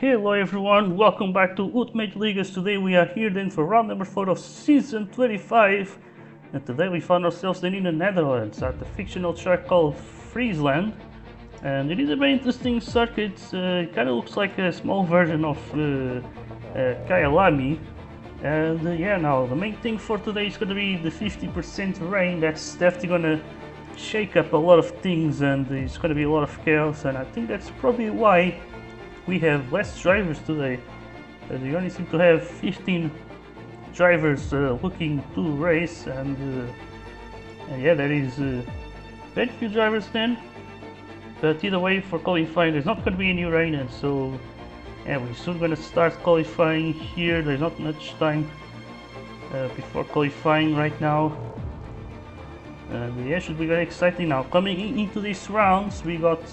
Hello everyone, welcome back to Ultimate Leagues. Today we are here then for round number 4 of season 25, and today we found ourselves then in the Netherlands at the fictional track called Friesland. And it is a very interesting circuit. It kind of looks like a small version of Kyalami. And yeah, now the main thing for today is going to be the 50% rain. That's definitely going to shake up a lot of things, and it's going to be a lot of chaos, and I think that's probably why we have less drivers today, as we only seem to have 15 drivers looking to race, and yeah, there is very few drivers then. But either way, for qualifying there's not going to be any rain, and so yeah, we're soon going to start qualifying here. There's not much time before qualifying right now, and yeah, should be very exciting. Now coming into these rounds, we got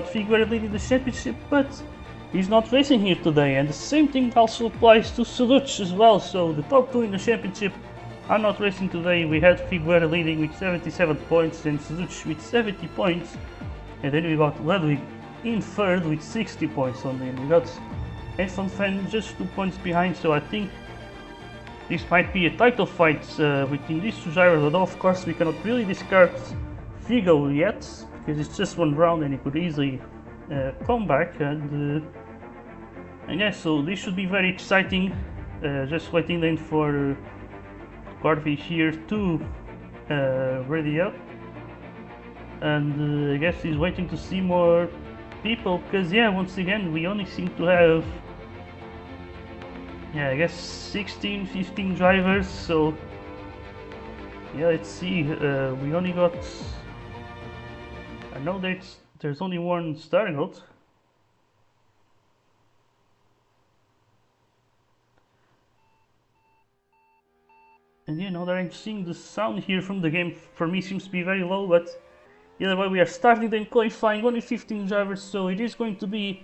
Figueroa leading the championship, but he's not racing here today, and the same thing also applies to Saluch as well. So the top two in the championship are not racing today. We had Figueroa leading with 77 points, and Saluch with 70 points, and then we got Ludwig in third with 60 points only, and we got F1 Fan just 2 points behind. So I think this might be a title fight between these two drivers, although of course we cannot really discard Figo yet, because it's just one round and he could easily come back, and yeah, so this should be very exciting. Just waiting then for Garvey here to ready up, and I guess he's waiting to see more people, because yeah, once again we only seem to have, yeah, I guess 15 drivers. So yeah, let's see, we only got, I know that there's only one starting out. And you know that I'm seeing the sound here from the game, for me seems to be very low, but either way we are starting then qualifying, only 15 drivers, so it is going to be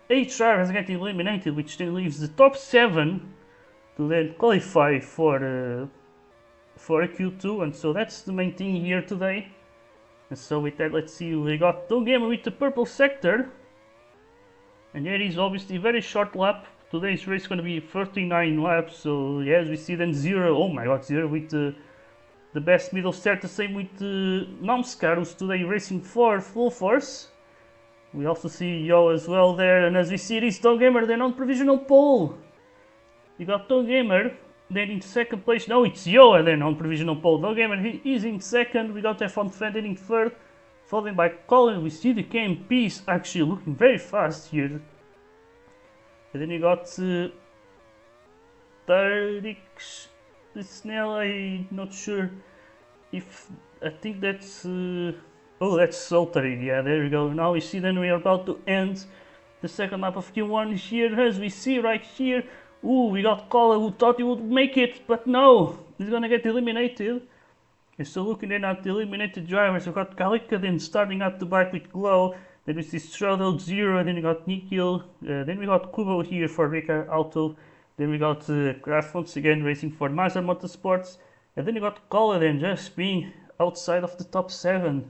8 drivers getting eliminated, which then leaves the top 7 to then qualify for a Q2, and so that's the main thing here today. And so with that, let's see, we got Tom Gamer with the purple sector, and yeah, it is obviously a very short lap. Today's race is going to be 39 laps, so yeah, as we see then Zero, oh my god, Zero with the best middle start, the same with Nomskar, who's today racing for full force. We also see Yo as well there, and as we see it is Tom Gamer then on provisional pole. We got Tom Gamer then in second place. No, it's Yo and then on provisional pole. Tom Gamer he is in second. We got F1 Fan in third, followed by Colin. We see the KMPs actually looking very fast here. And then you got Tarik Snell. I'm not sure if, I think that's oh, that's Soltari. Yeah, there we go. Now we see then we are about to end the second lap of Q1 here, as we see right here. Ooh, we got Kola, who thought he would make it, but no, he's gonna get eliminated. And so looking then at the eliminated drivers, we got Kalika then starting at the back with Glow. Then we see Straddle, Zero, and then we got Nikhil. Then we got Kubo here for Rika Auto. Then we got Graf once again racing for Mazda Motorsports. And then we got Kola then just being outside of the top 7.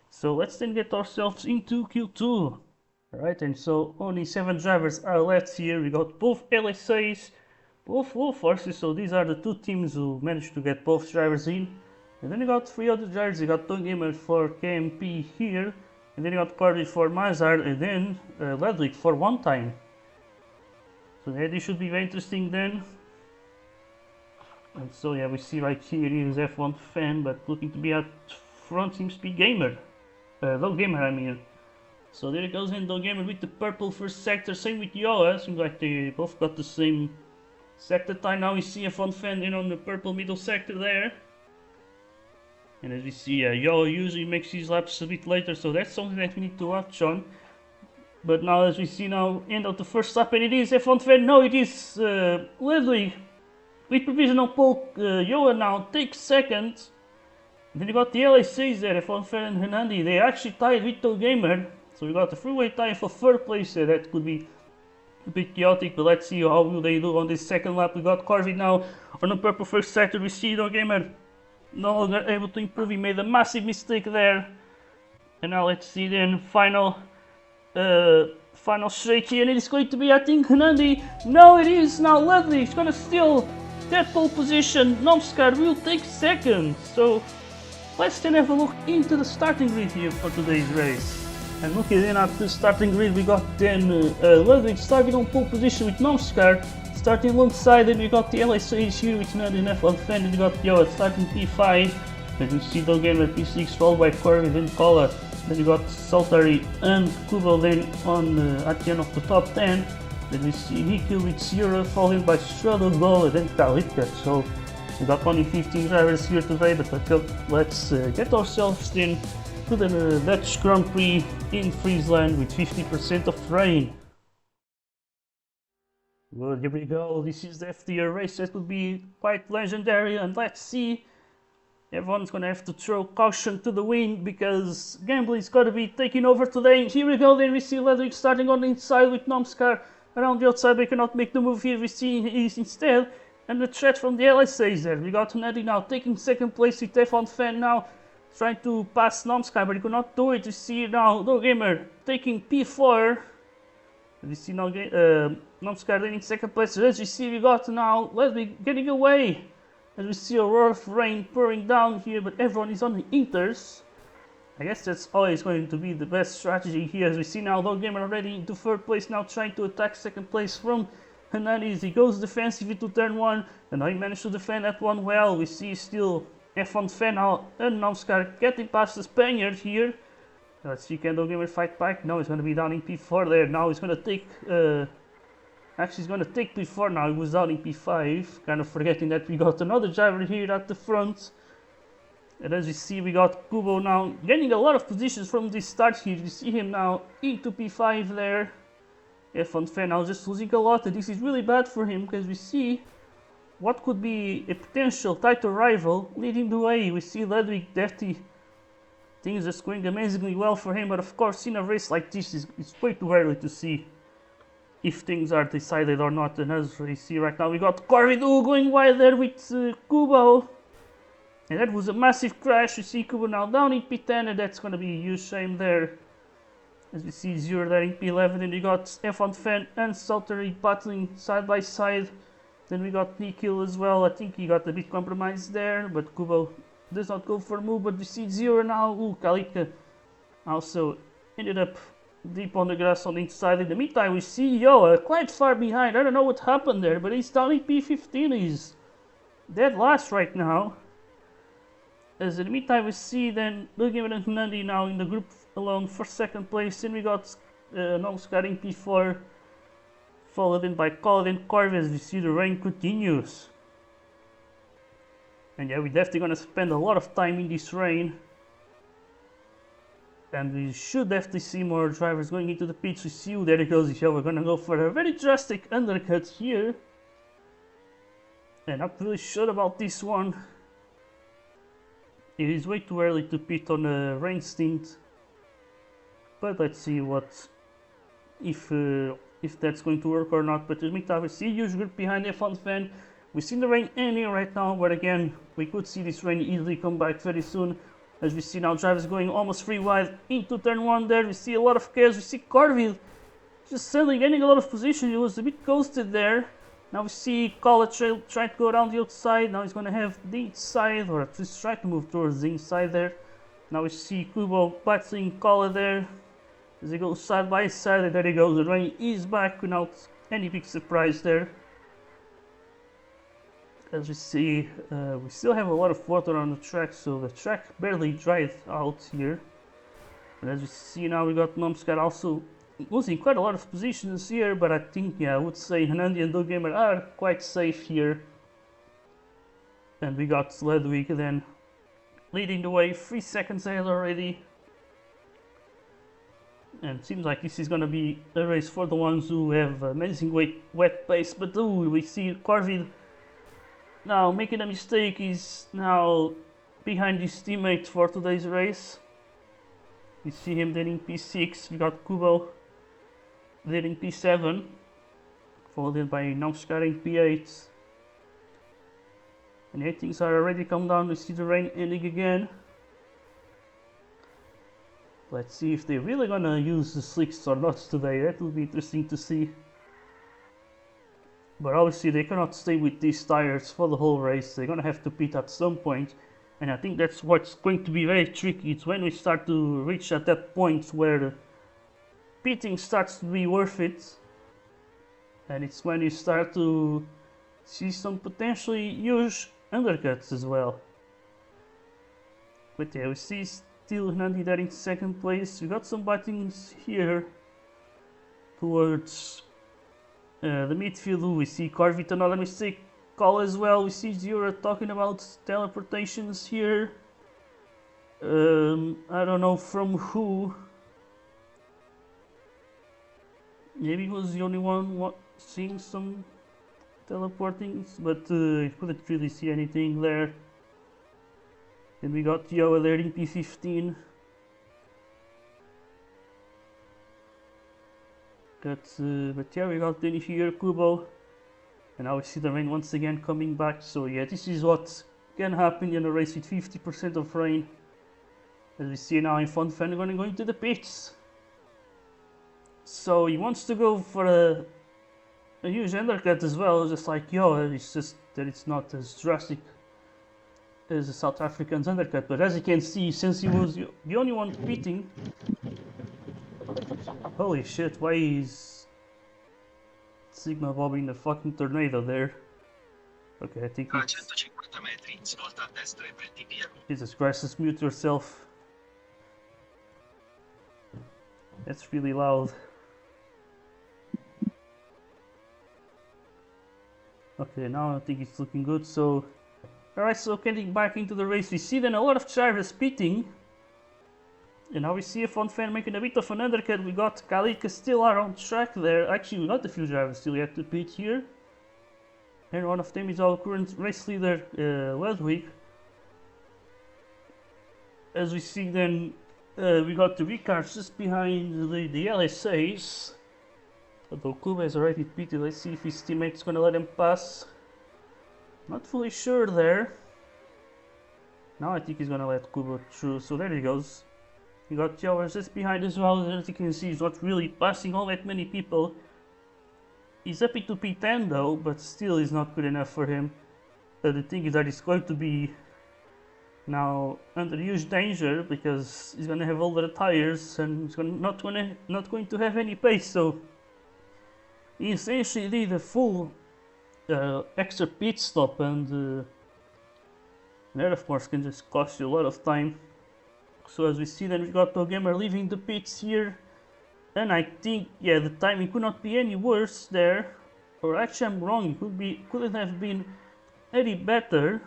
So let's then get ourselves into Q2. Alright, and so only 7 drivers are left here. We got both LSAs, both full forces, so these are the 2 teams who managed to get both drivers in. And then you got 3 other drivers. You got Tom Gamer for KMP here, and then you got Corby for Mazard, and then Ludwig for One Time. So yeah, this should be very interesting then. And so yeah, we see right here is F1 Fan, but looking to be at front seems to be Gamer. Low Gamer, I mean. So there it goes in, Low Gamer with the purple first sector, same with Yoa. Seems like they both got the same sector time. Now we see F1 Fan in on the purple middle sector there. And as we see, Yoa usually makes these laps a bit later, so that's something that we need to watch on. But now as we see now, end of the first lap, and it is F1 Fan, no, it is Ludwig with provisional pole. Yoa now takes second. Then you got the LACs there, F1 Fan and Hernandi. They actually tied with Tom Gamer. So we got a freeway tie for third place. That could be a bit chaotic, but let's see how will they do on this second lap. We got Corvin now on the purple first sector. We see Tom Gamer no longer able to improve. He made a massive mistake there. And now let's see then final final straight here, and it is going to be, I think, Hernandi. No, it is now Ledley. He's gonna steal that pole position. Nomskar will take second. So let's then have a look into the starting grid here for today's race. And looking in at the starting grid, we got then Ludwig starting on pole position with Nomskar. Starting alongside, then we got the LSAs here with Ned and F1 Fan, and we got Yoa starting P5. Then we see Dogamer P6 followed by Corvin and Kola. Then we got Saltari and Kubo then on at the end of the top 10. Then we see Nikhil with Zero followed by Strado, Gola, then Kalitka. So we got only 15 drivers here today, but let's get ourselves then to the Dutch Grand Prix in Friesland with 50% of rain. Well, here we go. This is the FTR race that would be quite legendary, and let's see. Everyone's gonna have to throw caution to the wind because Gambly's gotta be taking over today. Here we go, then we see Ledwig starting on the inside with Nomskar around the outside. We cannot make the move here. We see he's instead, and the threat from the LSA is there. We got Nadi now taking second place with F1 Fan now trying to pass Nomskar, but he could not do it. We see now Dogamer taking P4. We see now Nomskar then in second place. As we see, we got now Ledwig getting away. As we see a roar of rain pouring down here, but everyone is on the inters. I guess that's always going to be the best strategy here. As we see now Dogamer already into third place, now trying to attack second place from Hernandez. He goes defensive into turn 1, and now he managed to defend that one well. We see still F1 Fan now and Nomskar getting past the Spaniard here. Let's see, can Dogamer fight back? No, he's going to be down in P4 there. Now he's going to take... Actually, he's going to take P4 now. He was down in P5. Kind of forgetting that we got another driver here at the front. And as we see, we got Kubo now getting a lot of positions from this start here. You see him now into P5 there. F1 Fan now just losing a lot. And this is really bad for him because we see what could be a potential title rival leading the way. We see Ludwig Defty. Things are going amazingly well for him. But of course, in a race like this, it's way too early to see if things are decided or not. And as we see right now, we got Corvidu going wide there with Kubo. And that was a massive crash. We see Kubo now down in P10, and that's going to be a huge shame there. As we see Zero there in P11, and we got F1 Fan and Saltery battling side by side. Then we got Nikhil as well. I think he got a bit compromised there, but Kubo does not go for a move. But we see Zero now. Ooh, Kalitka also ended up deep on the grass on the inside. In the meantime, we see Yoa quite far behind. I don't know what happened there, but he's down in P15. He's dead last right now. As in the meantime, we see then Dogamer and Nandi now in the group alone for second place. Then we got Nomskar in P4, followed in by Colin and Corvus. We see the rain continues. And yeah, we're definitely gonna spend a lot of time in this rain. And we should definitely see more drivers going into the pits. We see, there it goes. Yeah, we're gonna go for a very drastic undercut here. And not really sure about this one. It is way too early to pit on a rain stint. But let's see what if that's going to work or not. But in the meantime, we see a huge group behind F1 Fan. We see the rain ending right now, but again, we could see this rain easily come back very soon. As we see now drivers going almost free wide into turn 1 there. We see a lot of chaos. We see Corville just suddenly getting a lot of position. He was a bit ghosted there. Now we see Kala trying to go around the outside. Now he's going to have the inside, or at least try to move towards the inside there. Now we see Kubo battling Kala there as they go side by side. And there he goes. The rain is back without any big surprise there. As we see, we still have a lot of water on the track, so the track barely dried out here. And as we see now, we got Nomskar also losing quite a lot of positions here, but I think, yeah, I would say Hernandi and Dogamer are quite safe here. And we got Ludwig then leading the way, 3 seconds ahead already. And it seems like this is gonna be a race for the ones who have amazing wet pace, but ooh, we see Corvid now making a mistake. He's now behind his teammate for today's race. We see him then in P6. We got Kubo then in P7, followed in by Nomskar in P8. And here things are already come down. We see the rain ending again. Let's see if they're really gonna use the slicks or not today. That will be interesting to see. But obviously they cannot stay with these tires for the whole race. They're gonna have to pit at some point. And I think that's what's going to be very tricky. It's when we start to reach at that point where pitting starts to be worth it. And it's when you start to see some potentially huge undercuts as well. But yeah, we see still Nandi there in second place. We got some buttons here towards the midfield. We see Corvit, another mistake call as well. We see Zura talking about teleportations here. I don't know from who. Maybe he was the only one seeing some teleporting, but I couldn't really see anything there. Then we got Yoa there in P15. But yeah, we got Denny here, Kubo. And now we see the rain once again coming back. So yeah, this is what can happen in a race with 50% of rain. As we see now in Funfan, going to go into the pits. So he wants to go for a huge undercut as well, just like Yoa. It's just that it's not as drastic as the South African's undercut. But as you can see, since he was the only one pitting, holy shit, why is Sigma Bob in the fucking tornado there? Okay, I think it's... Jesus Christ, just mute yourself. That's really loud. Okay, now I think it's looking good. So, alright, so getting back into the race, we see then a lot of drivers pitting. And now we see a fun fan making a bit of an undercut. We got Kalika still on track there. Actually, we got a few drivers still yet to pit here. And one of them is our current race leader, Ludwig. As we see then, we got the Ricards just behind the LSAs. Although Kuba has already pitted, let's see if his teammate's gonna let him pass. Not fully sure there. Now I think he's gonna let Kuba through, so there he goes. We got Jowers just behind as well, as you can see he's not really passing all that many people. He's happy to P10 though, but still is not good enough for him. The thing is that he's going to be now under huge danger because he's gonna have older tires and he's not going to have any pace, so he essentially did a full extra pit stop, and that of course can just cost you a lot of time. So as we see, then we got Gamer leaving the pits here, and I think, yeah, the timing could not be any worse there, or actually I'm wrong, it couldn't have been any better,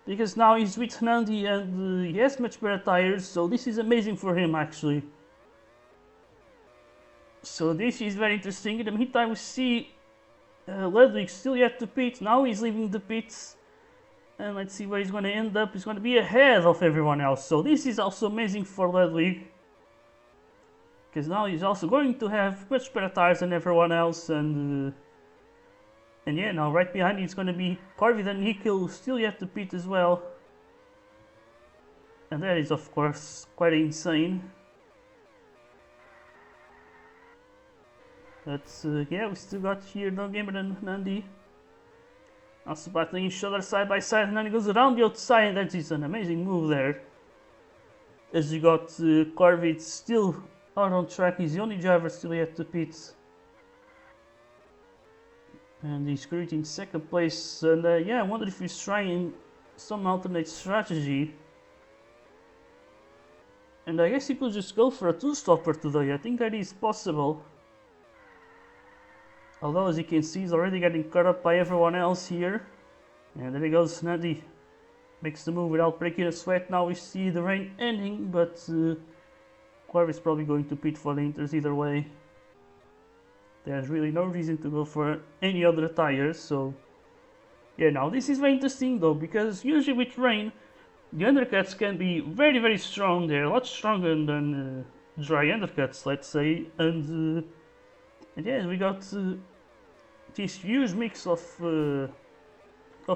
because now he's with Nandi and he has much better tires, so this is amazing for him actually. So this is very interesting. In the meantime, we see Ludwig still yet to pit. Now he's leaving the pits. And let's see where he's going to end up. He's going to be ahead of everyone else. So this is also amazing for Ludwig. Because now he's also going to have much better tires than everyone else. And yeah, now right behind he's going to be Corvid and Nikhil, still yet to pit as well. And that is of course quite insane. But yeah, we still got here No Gamer and Nandi. Also battling each other side by side, and then he goes around the outside, and that is an amazing move there. As you got Corvid still out on track, he's the only driver still yet to pit. And he's currently in second place, and yeah, I wonder if he's trying some alternate strategy. And I guess he could just go for a two-stopper today, I think that is possible. Although, as you can see, he's already getting caught up by everyone else here. And there he goes, Nandi makes the move without breaking a sweat. Now we see the rain ending, but Corv is probably going to pit for the Inters either way. There's really no reason to go for any other tires, so... Yeah, now this is very interesting though, because usually with rain, the undercuts can be very, very strong. They're a lot stronger than dry undercuts, let's say. And yeah, we got this huge mix of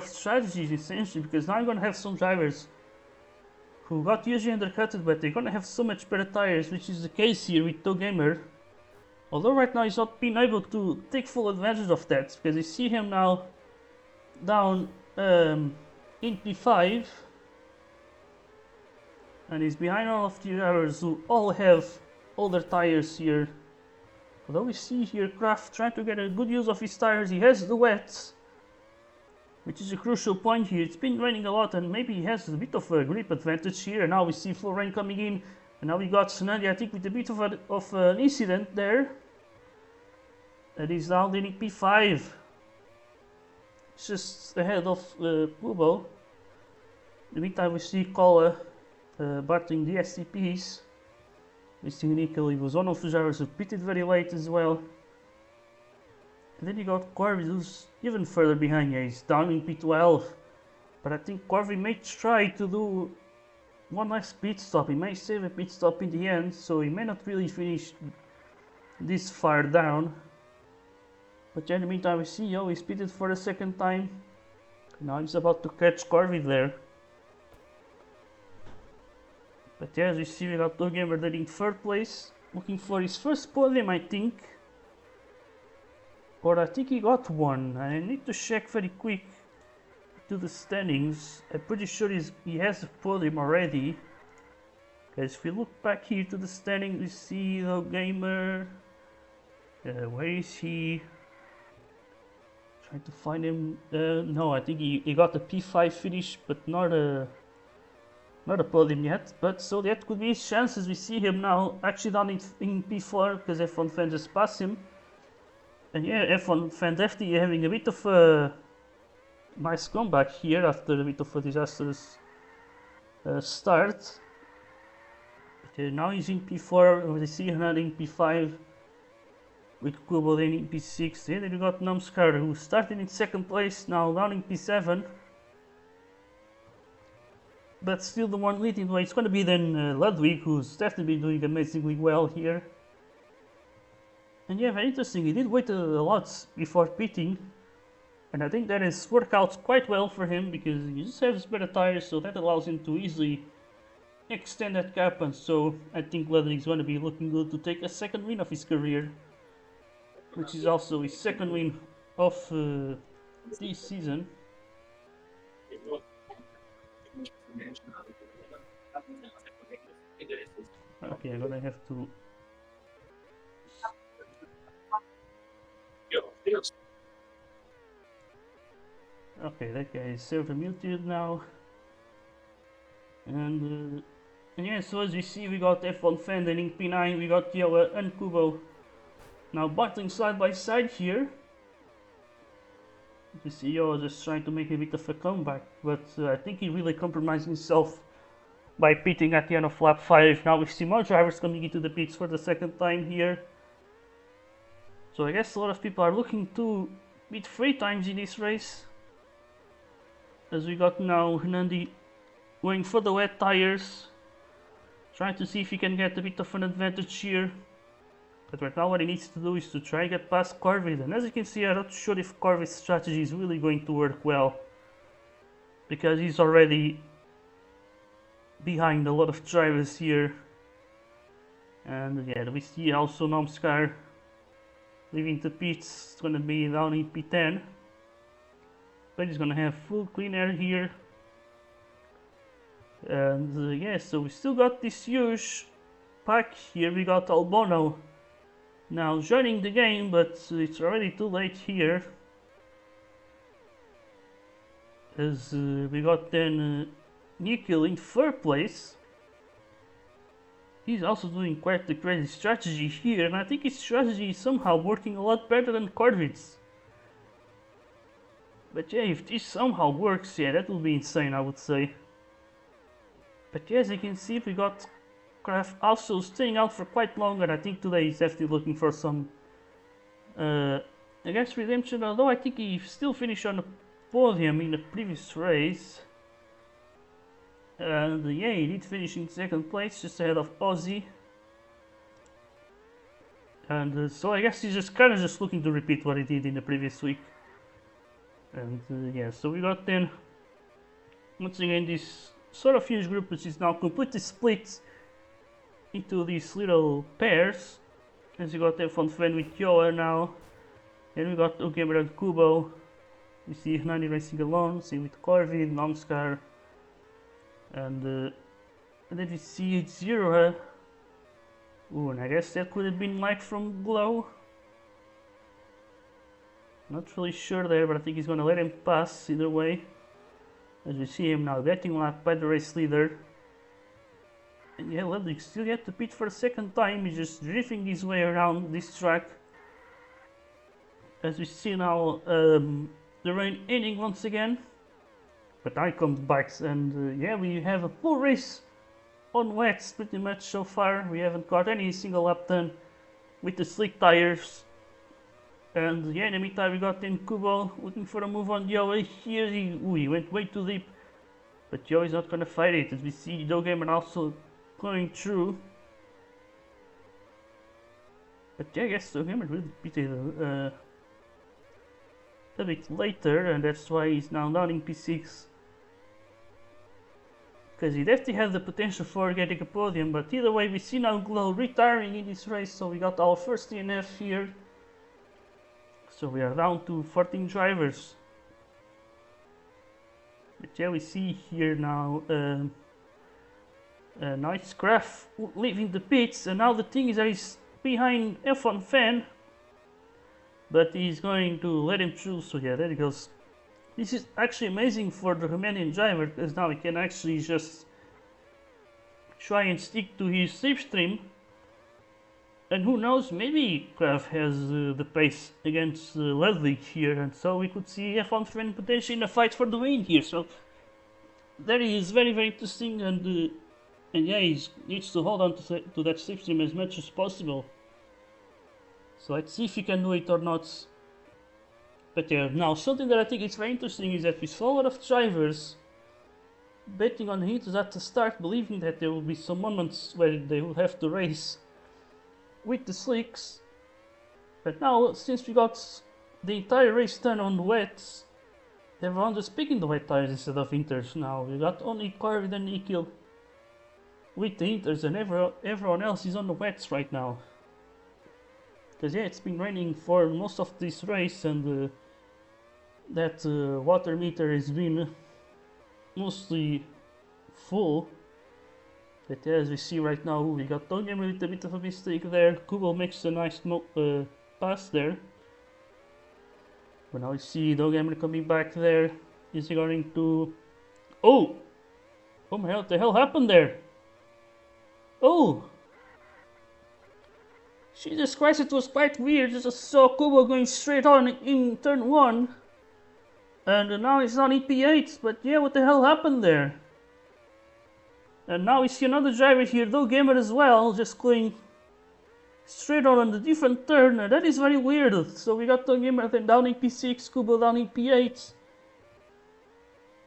strategies essentially, because now I'm gonna have some drivers who got hugely undercutted, but they're gonna have so much better tires, which is the case here with Gamer. Although right now he's not been able to take full advantage of that, because you see him now down in P5, and he's behind all of the others who all have older tires here. Although we see here Kraft trying to get a good use of his tires, he has the wets, which is a crucial point here. It's been raining a lot and maybe he has a bit of a grip advantage here. And now we see full rain coming in, and now we got Tsunade, I think, with a bit of an incident there. And he's now leading P5. It's just ahead of Kubo. In the meantime we see Kola battling the SCPs. We see Nickel, he was one of the drivers who pitted very late as well. And then you got Corby, who's even further behind. Yeah, he's down in P12. But I think Corby may try to do one last pit stop. He may save a pit stop in the end, so he may not really finish this far down. But yeah, in the meantime we see, oh, he's pitted for the second time. Now he's about to catch Corby there. But yeah, as you see, we got Gamer there in third place, looking for his first podium, I think. Or I think he got one. I need to check very quick to the standings. I'm pretty sure he has a podium already. Because if we look back here to the standings, we see Gamer. Where is he? Trying to find him. No, I think he got a P5 finish, but not a podium yet. But so that could be his chances. We see him now actually down in P4 because F1 Fan just passed him. And yeah, F1 Fan definitely having a bit of a nice comeback here after a bit of a disastrous start. But now he's in P4, we see him in P5 with Kubo then in P6. Yeah, then we got Numscar who started in second place, now down in P7. But still the one leading the way. It's going to be then Ludwig, who's definitely been doing amazingly well here. And yeah, very interesting, he did wait a lot before pitting. And I think that has worked out quite well for him, because he just has better tires, so that allows him to easily extend that gap. And so I think Ludwig's going to be looking good to take a second win of his career, which is also his second win of this season. Okay, I'm gonna have to. Okay, that guy is server muted now. And yeah, so as we see, we got F1 Fan then in P9, we got Yoa and Kubo now battling side by side here. You see Yoa just trying to make a bit of a comeback, but I think he really compromised himself by pitting at the end of lap 5. Now we see more drivers coming into the pits for the second time here. So I guess a lot of people are looking to beat 3 times in this race. As we got now Hernandi going for the wet tires, trying to see if he can get a bit of an advantage here. But right now what he needs to do is to try and get past Corvid. And as you can see, I'm not sure if Corvid's strategy is really going to work well, because he's already behind a lot of drivers here. And yeah, we see also Nomskar leaving the pits. It's gonna be down in P10, but he's gonna have full clean air here. And yeah, so we still got this huge pack here. We got Albono now joining the game, but it's already too late here, as we got then Nikhil in 3rd place. He's also doing quite the crazy strategy here, and I think his strategy is somehow working a lot better than Corvid's. But yeah, if this somehow works, yeah, that will be insane, I would say. But yeah, as you can see, we got Kraft also staying out for quite long, and I think today he's definitely looking for some against redemption, although I think he still finished on the podium in the previous race. And yeah, he did finish in 2nd place, just ahead of Ozzy. And so I guess he's just kind of just looking to repeat what he did in the previous week. And yeah, so we got then once again this sort of huge group which is now completely split into these little pairs. As you got F1 Fan with Yoa now, and we got Gamer and Kubo. We see Hernani racing alone, see with Corvin, Nomskar, and then we see Zero. Ooh, and I guess that could have been Mike from below. Not really sure there, but I think he's gonna let him pass either way. As we see him now getting lapped by the race leader. And yeah, Ludwig still yet to pit for a second time. He's just drifting his way around this track. As we see now the rain ending once again. But now comes bikes, and yeah, we have a full race on wets pretty much so far. We haven't got any single lap done with the slick tires. And yeah, in the meantime we got in Kubo looking for a move on Yoa. Here he went way too deep. But Yoa is not gonna fight it, as we see Dogamer also going through. But yeah, I guess Dogamer will beat it a bit later, and that's why he's now down in P6. Because he definitely has the potential for getting a podium, but either way we see now Glow retiring in this race, so we got our first DNF here. So we are down to 14 drivers. But yeah, we see here now now it's Graf leaving the pits, and now the thing is that he's behind F1 Fan, but he's going to let him through, so yeah, there he goes. This is actually amazing for the Romanian driver, because now he can actually just try and stick to his slipstream. And who knows, maybe Graf has the pace against Ludwig here, and so we could see F1 Fan potentially in a fight for the win here. So that is very, very interesting, and yeah, he needs to hold on to that slipstream as much as possible. So let's see if he can do it or not. But yeah, now something that I think is very interesting is that we saw a lot of drivers betting on heaters at the start, believing that there will be some moments where they will have to race with the slicks. But now, since we got the entire race done on the wets, everyone just picking the wet tires instead of inters now. We got only Corvid and Nikhil with the inters, and everyone else is on the wets right now. Because yeah, it's been raining for most of this race, and that water meter has been mostly full. But yeah, as we see right now, we got Dogamer with a bit of a mistake there. Kubo makes a nice pass there. But now we see Dogamer coming back there. Is he going to... Oh! Oh my god, what the hell happened there? Oh! Jesus Christ, it was quite weird. I just saw Kubo going straight on in turn 1. And now he's on EP8. But yeah, what the hell happened there? And now we see another driver here, Dogamer as well, just going straight on a different turn. And that is very weird. So we got Dogamer then down in P6, Kubo down in P8.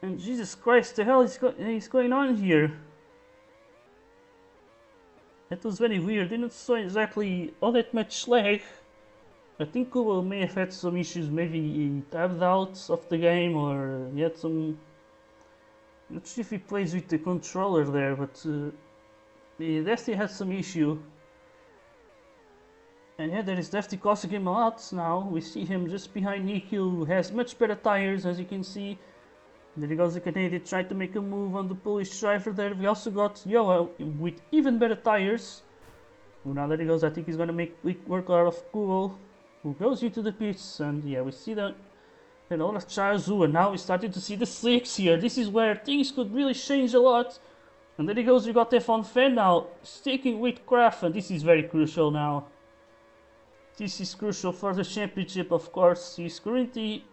And Jesus Christ, the hell is going on here? That was very weird. Didn't saw exactly all that much lag. I think Kubo may have had some issues. Maybe he tabbed out of the game, or he had some... Not sure if he plays with the controller there, but he definitely had some issue. And yeah, that is definitely costing him a lot now. We see him just behind Nikhil, who has much better tires, as you can see. There he goes, the Canadian trying to make a move on the Polish driver there. We also got Yoa with even better tires. Well, now there he goes, I think he's going to make quick work out of Kubo, who goes into the pits. And yeah, we see that. And all of Chaozu, and now we started to see the slicks here. This is where things could really change a lot. And there he goes, we got F1 Fan now sticking with Graf, and this is very crucial now. This is crucial for the championship, of course. He's currently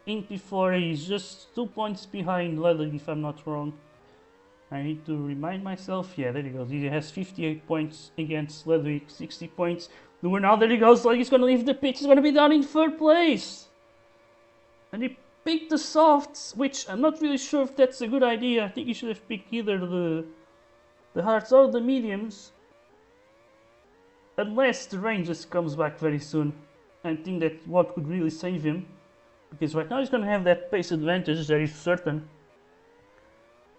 in P4, he's just 2 points behind Ludwig, if I'm not wrong. I need to remind myself. Yeah, there he goes. He has 58 points against Ludwig, 60 points. Now there he goes, like he's gonna leave the pit, he's gonna be down in 3rd place. And he picked the softs, which I'm not really sure if that's a good idea. I think he should have picked either the hards or the mediums. Unless the rain just comes back very soon. I think that what could really save him. Because right now he's going to have that pace advantage, that is certain.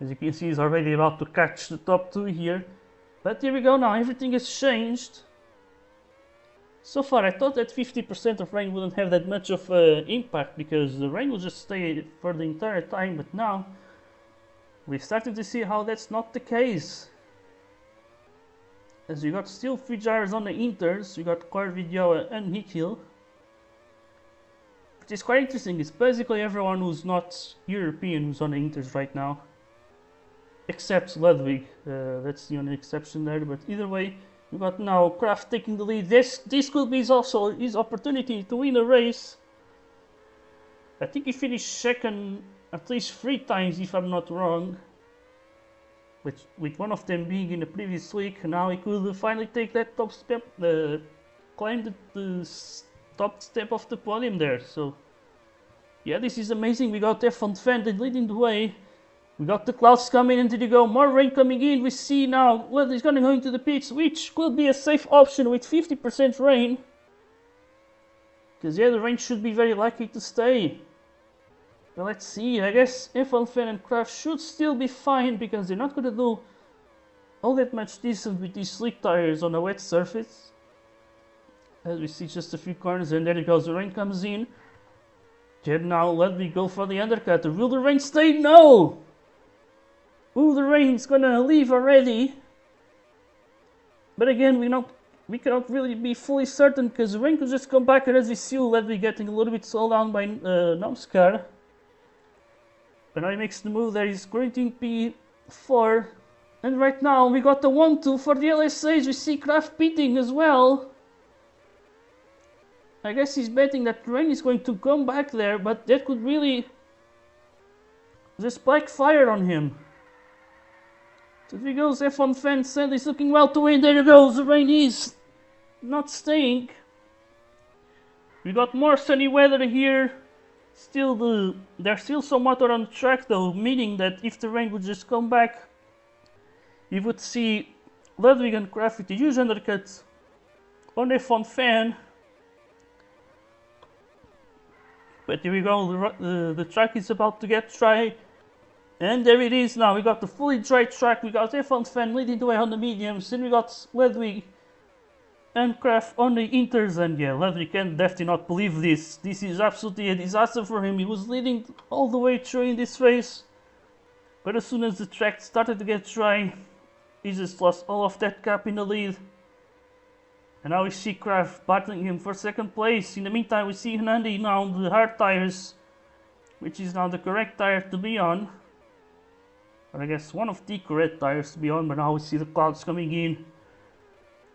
As you can see, he's already about to catch the top 2 here. But here we go now, everything has changed. So far I thought that 50% of rain wouldn't have that much of impact because the rain will just stay for the entire time, but now we're starting to see how that's not the case. As you got still 3 gyres on the inters, you got Core Video and Hill. Which is quite interesting, it's basically everyone who's not European who's on the inters right now. Except Ludwig, that's the only exception there, but either way, we got now Kraft taking the lead. This could be also his opportunity to win a race. I think he finished second at least 3 times if I'm not wrong. With one of them being in the previous week, now he could finally take that top step, climb the top step of the podium there. So yeah, this is amazing. We got F1 Fenton leading the way. We got the clouds coming in, did you go? More rain coming in. We see now, well, he's going to go into the pits, which could be a safe option with 50% rain. Because yeah, the rain should be very likely to stay. Well, let's see. I guess F1 Fan and Kraft should still be fine because they're not going to do all that much decent with these slick tires on a wet surface. As we see just a few corners, and there it goes. The rain comes in. Then now let me go for the undercut. Will the rain stay? No! Ooh, the rain's gonna leave already. But again, we cannot really be fully certain because the rain could just come back, and as we see, let me getting a little bit slowed down by Namskar. But now he makes the move there. He's grading P4. And right now we got the 1-2 for the LSAs. We see Kraft pitting as well. I guess he's betting that rain is going to come back there, but that could really just backfire on him. So there goes F1 Fan said he's looking well to win. There he goes. The rain is not staying. We got more sunny weather here. There's still some water on the track though, meaning that if the rain would just come back, you would see Ludwig and Kraft with the huge undercut on F1 Fan. But here we go, the track is about to get dry. And there it is now, we got the fully dry track, we got F1 Fan leading the way on the mediums, then we got Ludwig and Kraft on the inters, and yeah, Ludwig can definitely not believe this. This is absolutely a disaster for him. He was leading all the way through in this race, but as soon as the track started to get dry, he just lost all of that gap in the lead. And now we see Kraft battling him for second place. In the meantime, we see Hernandi now on the hard tires, which is now the correct tire to be on. Or I guess one of the correct tires to be on, but now we see the clouds coming in.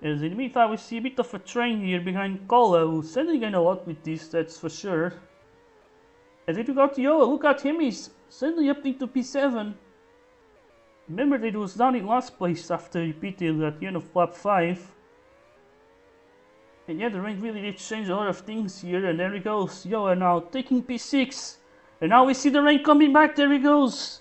As in the meantime, we see a bit of a train here behind Kola, who's sending in a lot with this, that's for sure. And then we got Yoa, look at him, he's suddenly up into P7. Remember that he was down in last place after he pitted at the end of lap 5. And yeah, the rain really did change a lot of things here, and there he goes, Yoa now taking P6. And now we see the rain coming back, there he goes.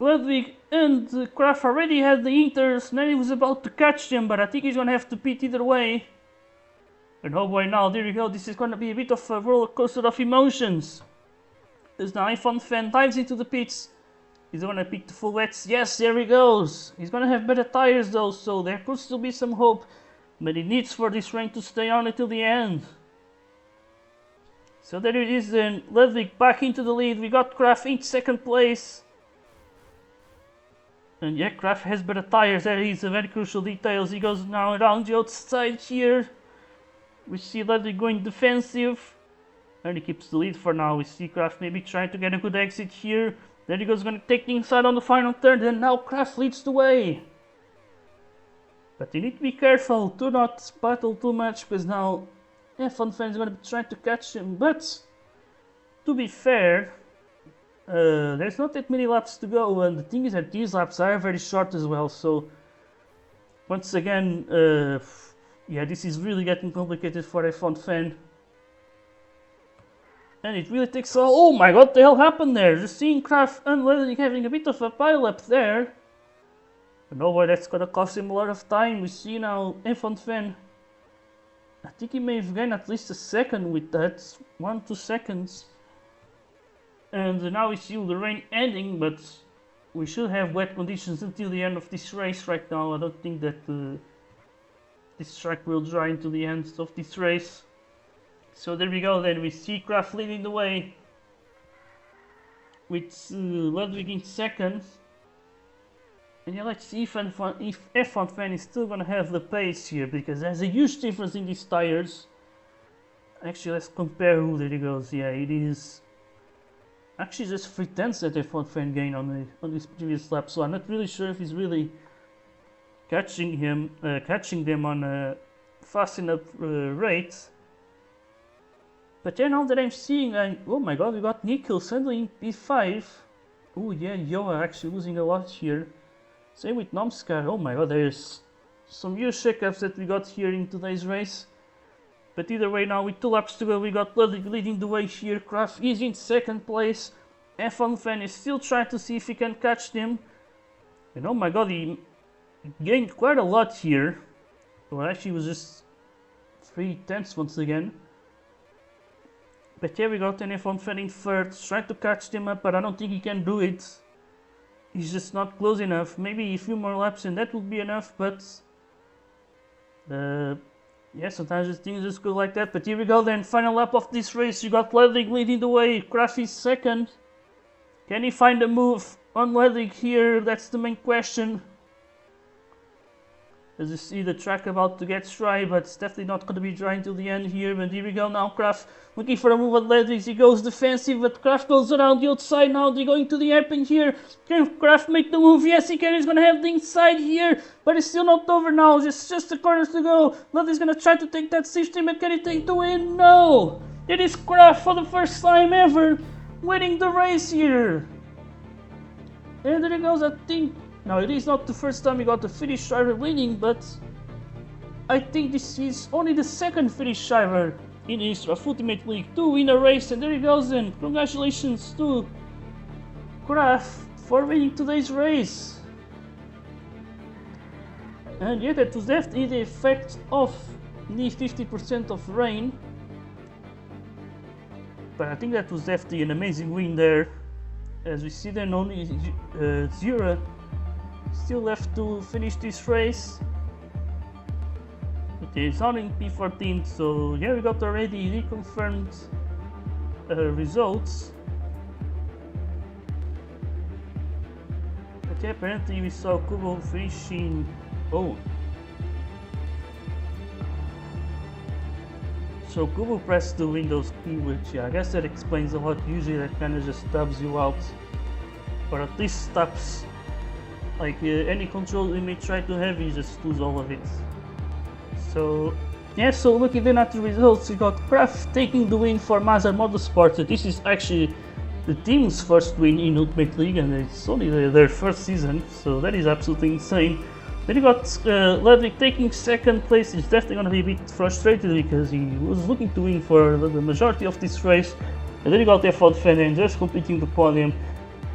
Ludwig and Kraft already had the inters, and then he was about to catch them, but I think he's gonna have to pit either way. And oh boy, now there you go, this is gonna be a bit of a roller coaster of emotions. As the F1 Fan dives into the pits, he's gonna pick the full wets. Yes, there he goes. He's gonna have better tires though, so there could still be some hope, but he needs for this rain to stay on until the end. So there it is then, Ludwig back into the lead. We got Kraft in second place. And yeah, Kraft has better tires. There is a very crucial details. He goes now around the outside here. We see Ludwig going defensive. And he keeps the lead for now. We see Kraft maybe trying to get a good exit here. There he goes, going to take the inside on the final turn. And now Kraft leads the way. But you need to be careful to not battle too much, because now F1 Fan is going to be trying to catch him. But to be fair, there's not that many laps to go, and the thing is that these laps are very short as well, so once again, yeah, this is really getting complicated for F1 Fan. And it really takes all. Oh my god, what the hell happened there? Just seeing Kraft and Ludwig having a bit of a pile up there. And oh boy, that's gonna cost him a lot of time. We see now F1 Fan. I think he may have gained at least a second with that, 1-2 seconds. And now we see the rain ending, but we should have wet conditions until the end of this race right now. I don't think that this track will dry until the end of this race. So there we go, then we see Kraft leading the way with Ludwig in second. And yeah, let's see if F1 Fan is still gonna have the pace here, because there's a huge difference in these tires. Actually, let's compare who there he goes. Yeah, it is actually just 3/10 that F1 Fan gained on this previous lap, so I'm not really sure if he's really catching them on a fast enough rate. But then now that I'm seeing, oh my god, we got Nickel suddenly in P5. Oh yeah, Yoa actually losing a lot here. Same with Nomskar. Oh my god, there's some huge shakeups that we got here in today's race. But either way, now with 2 laps to go, we got Ludwig leading the way here. Kraft is in second place. F1 Fan is still trying to see if he can catch them. And oh my god, he gained quite a lot here. Well, actually, it was just 3/10 once again. But here we got an F1 Fan in third, trying to catch them up, but I don't think he can do it. He's just not close enough. Maybe a few more laps and that would be enough, but yeah, sometimes things just go like that. But here we go then, final lap of this race. You got Ludwig leading the way, Kraft is second. Can he find a move on Ludwig here? That's the main question. As you see, the track about to get dry, but it's definitely not going to be dry until the end here. But here we go now, Kraft looking for a move at Ludwig. He goes defensive, but Kraft goes around the outside now. They're going to the hairpin here. Can Kraft make the move? Yes, he can. He's going to have the inside here, but it's still not over now. Just the corners to go. Ludwig's going to try to take that safety, but can he take the win? No! It is Kraft for the first time ever winning the race here. And there he goes, I think. Now, it is not the first time we got the Finnish driver winning, but I think this is only the second Finnish driver in the history of Ultimate League to win a race, and there he goes then. Congratulations to Kraft for winning today's race. And yeah, that was definitely the effect of the 50% of rain. But I think that was definitely an amazing win there. As we see then, only Zura still left to finish this race. It is on in P14, so yeah, we got already reconfirmed results. But yeah, apparently we saw Kubo finishing. Oh, so Kubo pressed the Windows key, which yeah, I guess that explains a lot. Usually that kind of just stubs you out, or at least stops. Like any control you may try to have, you just lose all of it. So yeah, so looking then at the results, we got Kraft taking the win for Mazda Motorsport. This is actually the team's first win in Ultimate League, and it's only their first season, so that is absolutely insane. Then you got Ludwig taking second place. He's definitely going to be a bit frustrated because he was looking to win for the majority of this race. And then you got F1 Fan just completing the podium.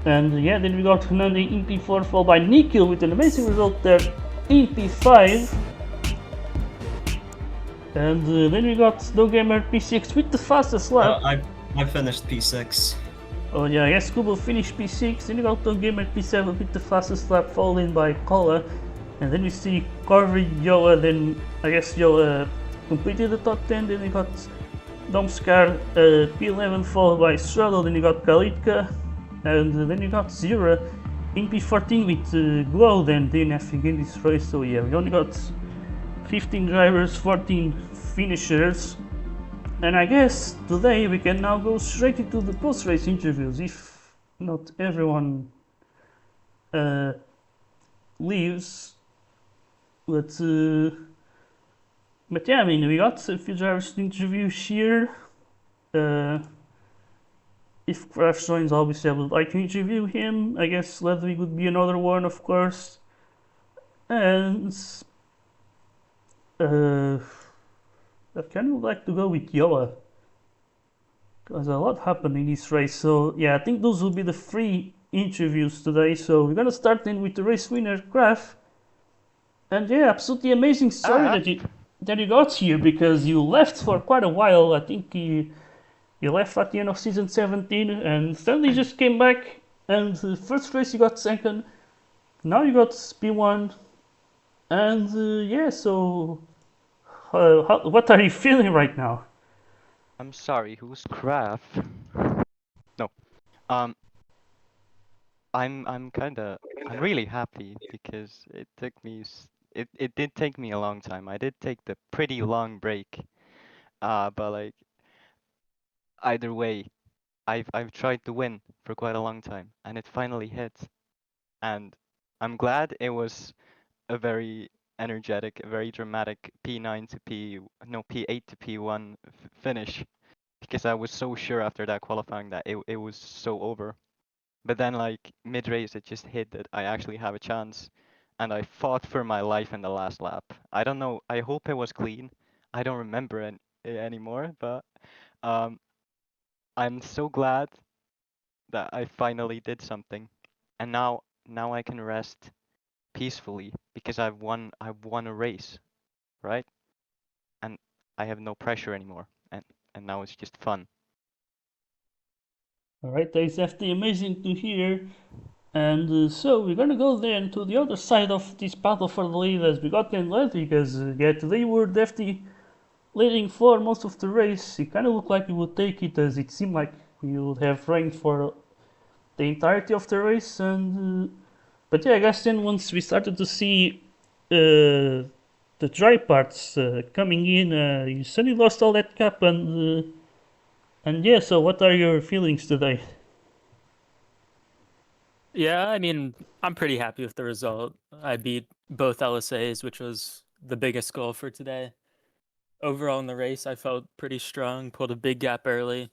And yeah, then we got Hernandi in P4, followed by Nikhil with an amazing result there in P5. And then we got No Gamer P6 with the fastest lap. I finished P6. Oh yeah, I guess Kubo finished P6. Then we got No Gamer P7 with the fastest lap, followed in by Kola. And then we see Corvi, Yoa, then I guess Yoa completed the top 10. Then we got Domskar P11, followed by Strudel. Then you got Kalitka. And then you got Zura in P14 with Glow, then DNF in this race. So yeah, we only got 15 drivers, 14 finishers. And I guess today we can now go straight into the post-race interviews, if not everyone leaves. But yeah, I mean, we got a few drivers to interview here. If Kraft joins, obviously I would like to interview him. I guess Ludwig would be another one, of course. And I kind of like to go with Yoa, because a lot happened in this race. So yeah, I think those will be the 3 interviews today. So we're gonna start then with the race winner, Kraft. And yeah, absolutely amazing story that you got here, because you left for quite a while. I think you left at the end of season 17 and suddenly just came back And first race you got second, now you got P1, and yeah, so what are you feeling right now? I'm sorry, who's Kraft? No. Um, I'm really happy because it did take me a long time. I did take the pretty long break. But like either way, I've tried to win for quite a long time, and it finally hit. And I'm glad it was a very energetic, a very dramatic P9 to P no P8 to P1 finish because I was so sure after that qualifying that it was so over. But then like mid race it just hit that I actually have a chance and I fought for my life in the last lap. I don't know, I hope it was clean. I don't remember it anymore, but um I'm so glad that I finally did something. And now I can rest peacefully because I've won a race, right? And I have no pressure anymore. And now it's just fun. Alright, that's definitely amazing to hear. And so we're gonna go then to the other side of this battle for the lead as we got then led because yeah, today we're definitely leading for most of the race. It kind of looked like we would take it as it seemed like we would have reigned for the entirety of the race. And but yeah, I guess then once we started to see the dry parts coming in, you suddenly lost all that cap and yeah. So what are your feelings today? Yeah, I mean, I'm pretty happy with the result. I beat both LSAs, which was the biggest goal for today. Overall in the race, I felt pretty strong, pulled a big gap early,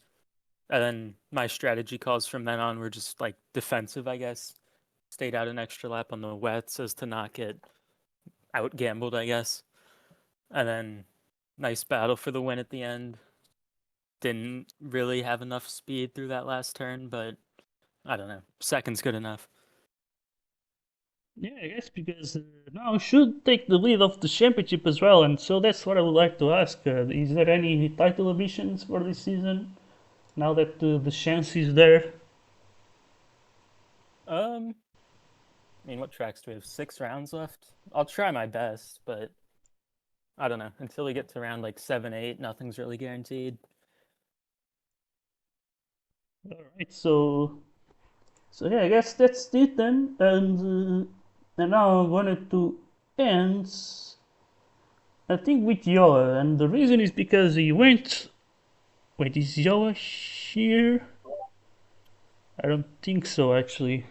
and then my strategy calls from then on were just like defensive, I guess. Stayed out an extra lap on the wets as to not get out gambled, I guess. And then nice battle for the win at the end. Didn't really have enough speed through that last turn, but I don't know. Second's good enough. Yeah, I guess because now should take the lead of the championship as well, and so that's what I would like to ask. Is there any title ambitions for this season now that the chance is there? Um, I mean, what tracks do we have? 6 rounds left. I'll try my best, but I don't know. Until we get to round like 7, 8, nothing's really guaranteed. All right, so yeah, I guess that's it then, and now I'm going to end. I think with Yoa, and the reason is because he went. Wait, is Yoa here? I don't think so, actually.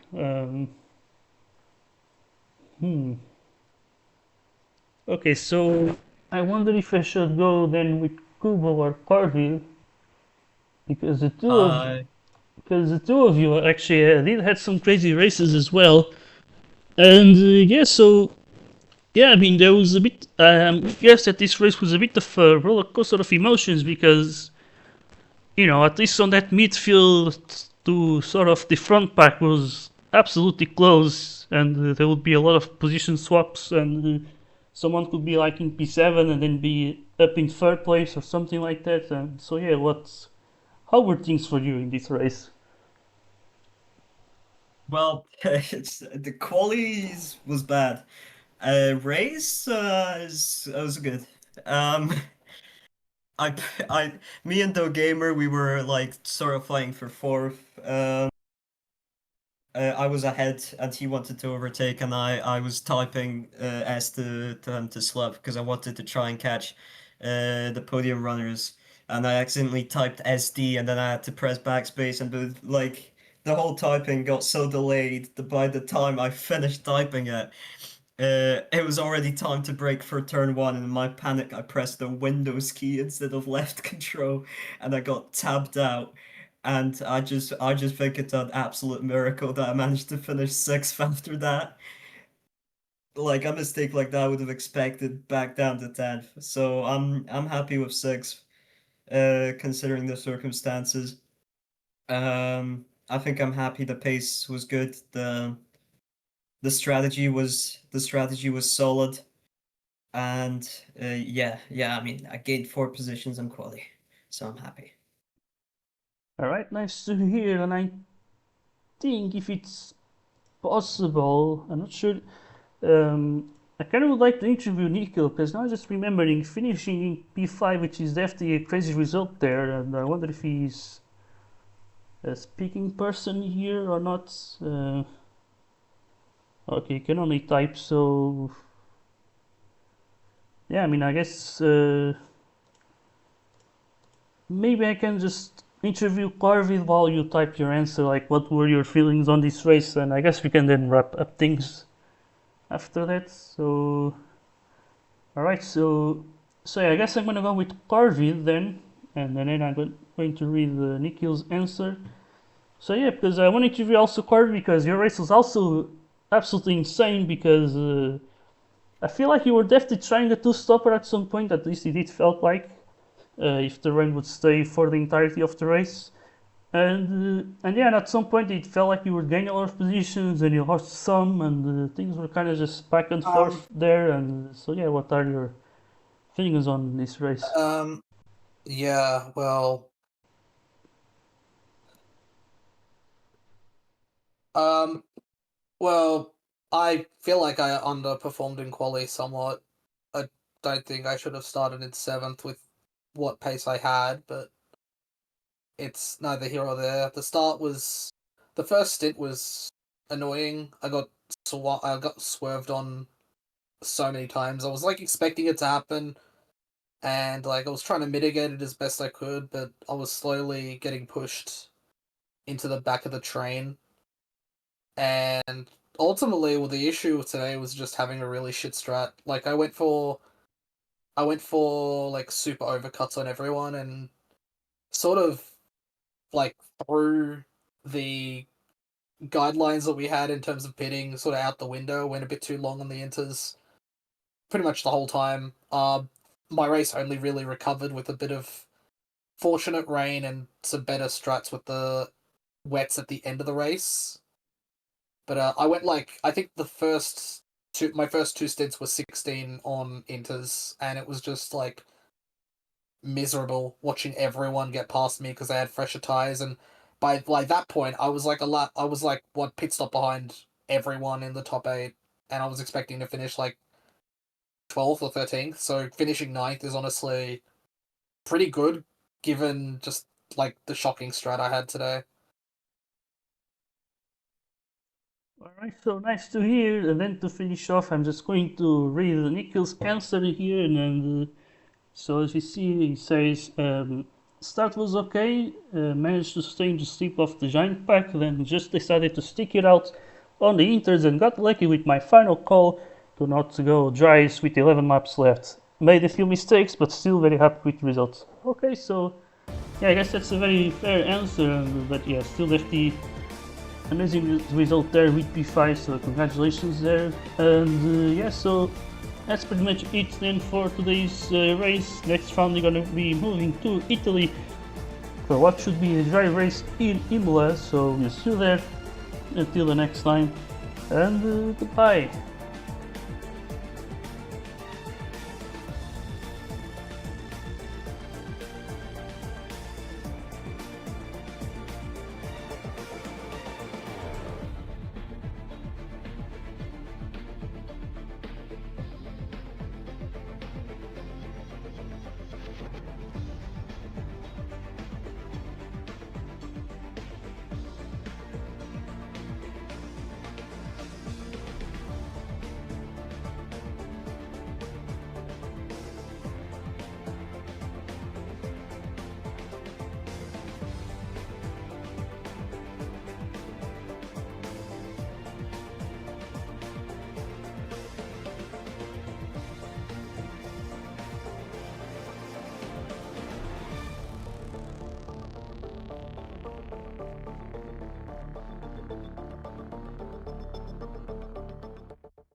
Hmm. Okay, so I wonder if I should go then with Kubo or Carville because Hi. the two of you actually did had some crazy races as well, and yeah, so yeah, I mean there was a bit. Yes, that this race was a bit of a roller coaster of emotions because at least on that midfield to sort of the front pack was absolutely close, and there would be a lot of position swaps, and someone could be like in P7 and then be up in third place or something like that. And so yeah, how were things for you in this race? Well, the qualities was bad. Race was good. Um, I, me and Doe Gamer, we were like sort of fighting for fourth. I was ahead and he wanted to overtake, and I was typing S to him to slap because I wanted to try and catch the podium runners, and I accidentally typed SD, and then I had to press backspace, and like the whole typing got so delayed that by the time I finished typing it was already time to brake for turn one, and in my panic, I pressed the Windows key instead of left control, and I got tabbed out. And I just think it's an absolute miracle that I managed to finish sixth after that. Like a mistake like that I would have expected back down to 10th. So I'm happy with sixth, considering the circumstances. I think I'm happy the pace was good. The strategy was solid. And yeah, I mean, I gained 4 positions in quali, so I'm happy. All right, nice to hear, and think if it's possible, I'm not sure. I kind of would like to interview Nico because now I'm just remembering finishing in P5, which is definitely a crazy result there, and I wonder if he's a speaking person here or not. Okay, you can only type, so yeah, I mean, I guess maybe I can just interview Carvid while you type your answer, like what were your feelings on this race, and I guess we can then wrap up things after that. So, alright, so yeah, I guess I'm gonna go with Carvid then, and then I'm going to read Nikhil's answer. So yeah, because I want to interview also Carvid because your race was also absolutely insane because I feel like you were definitely trying a two-stopper at some point, at least it did felt like, if the rain would stay for the entirety of the race. And yeah, and at some point it felt like you were gaining a lot of positions and you lost some, and things were kind of just back and forth there. And so yeah, what are your feelings on this race? Yeah, well, I feel like I underperformed in quali somewhat. I don't think I should have started in 7th with what pace I had, but it's neither here or there. The first stint was annoying. I got swerved on so many times. I was like expecting it to happen, and like I was trying to mitigate it as best I could, but I was slowly getting pushed into the back of the train. And ultimately, well, the issue today was just having a really shit strat. Like I went for like super overcuts on everyone, and sort of like threw the guidelines that we had in terms of pitting sort of out the window. Went a bit too long on the inters, pretty much the whole time. My race only really recovered with a bit of fortunate rain and some better strats with the wets at the end of the race. But I went like I think my first two stints were 16 on inters, and it was just like miserable watching everyone get past me because they had fresher tires. And by like that point, I was like one pit stop behind everyone in the top 8, and I was expecting to finish like 12th or 13th. So finishing 9th is honestly pretty good given just like the shocking strat I had today. Alright, so nice to hear. And then to finish off, I'm just going to read Nikhil's answer here. And so as you see, he says, start was okay, managed to stay in the steep of the giant pack, then just decided to stick it out on the inters and got lucky with my final call to not go dries with 11 laps left. Made a few mistakes, but still very happy with the results. Okay, so yeah, I guess that's a very fair answer, but yeah, still definitely amazing result there with P5, so congratulations there. And yeah, so that's pretty much it then for today's race. Next round we're gonna be moving to Italy for what should be a dry race in Imola, so we'll see you there until the next time, and goodbye.